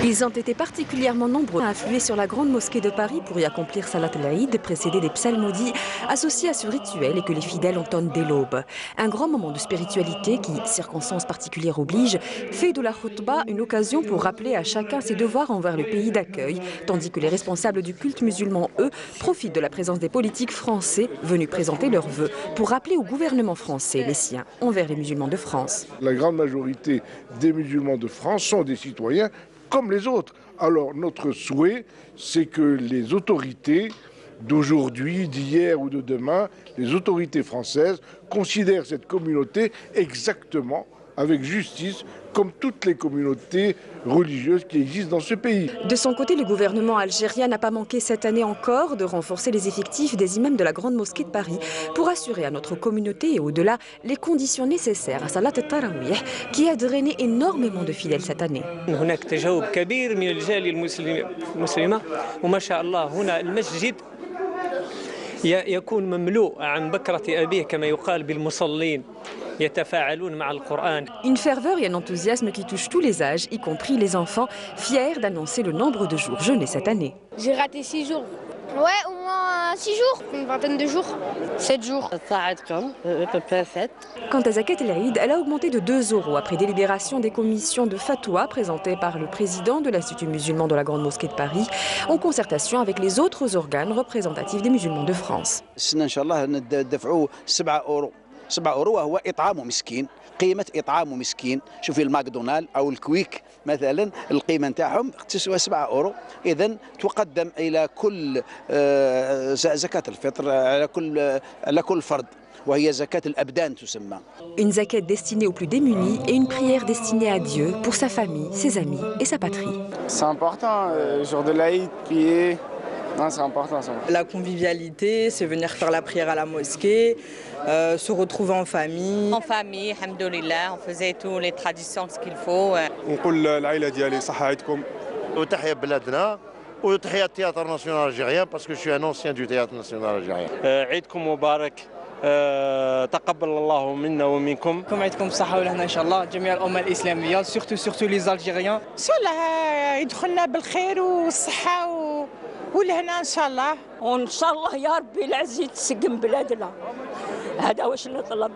Ils ont été particulièrement nombreux à affluer sur la grande mosquée de Paris pour y accomplir Salat al-Eid, précédé des psalmodies associés à ce rituel et que les fidèles entonnent dès l'aube. Un grand moment de spiritualité qui, circonstances particulières oblige, fait de la khutba une occasion pour rappeler à chacun ses devoirs envers le pays d'accueil, tandis que les responsables du culte musulman, eux, profitent de la présence des politiques français venus présenter leurs vœux pour rappeler au gouvernement français les siens envers les musulmans de France. La grande majorité des musulmans de France sont des citoyens comme les autres. Alors notre souhait, c'est que les autorités d'aujourd'hui, d'hier ou de demain, les autorités françaises considèrent cette communauté exactement, avec justice, comme toutes les communautés religieuses qui existent dans ce pays. De son côté, le gouvernement algérien n'a pas manqué cette année encore de renforcer les effectifs des imams de la Grande Mosquée de Paris pour assurer à notre communauté et au-delà les conditions nécessaires à Salat al-Tarawih qui a drainé énormément de fidèles cette année. هناك تجاوب كبير من الجالية المسلمة وما شاء الله هنا المسجد يكون مملوء عن بكرة أبيه كما يقال بالمصلين. Une ferveur et un enthousiasme qui touchent tous les âges, y compris les enfants, fiers d'annoncer le nombre de jours jeûnés cette année. J'ai raté 6 jours. Ouais, au moins 6 jours, une vingtaine de jours. 7 jours. Quant à Zakat el-Eid, elle a augmenté de 2 € après délibération des commissions de fatwa présentées par le président de l'Institut musulman de la Grande Mosquée de Paris, en concertation avec les autres organes représentatifs des musulmans de France. 7 € وهو إطعام مسكين، قيمة إطعام مسكين، شوفي الماكدونالد أو الكويك مثلا القيمة نتاعهم تسوى 7 €، إذا تقدم إلى كل زكاة الفطر على كل فرد. وهي زكاة الأبدان تسمى. Une zakat destinée aux plus démunis et une prière destinée à Dieu pour sa famille, ses amis et sa patrie. C'est important, jour de l'Aïd, prier. Non, c'est important ça. La convivialité, c'est venir faire la prière à la mosquée, se retrouver en famille. En famille, alhamdoulilah, on faisait toutes les traditions, ce qu'il faut. نقول العائلة ديالي صحة عيدكم. وتحية بلادنا وتحية التhéâtre national algérien parce que je suis un ancien du théâtre national algérien. عيدكم مبارك. تقبل الله منا ومنكم. عيدكم الصحة والهنا إن شاء الله جميع الأمة الإسلامية surtout les Algériens. إن شاء الله يدخلنا بالخير والصحة والهنا إن شاء الله. وإن شاء الله يا ربي العزيز تسقم بلادنا. هذا واش نطلب.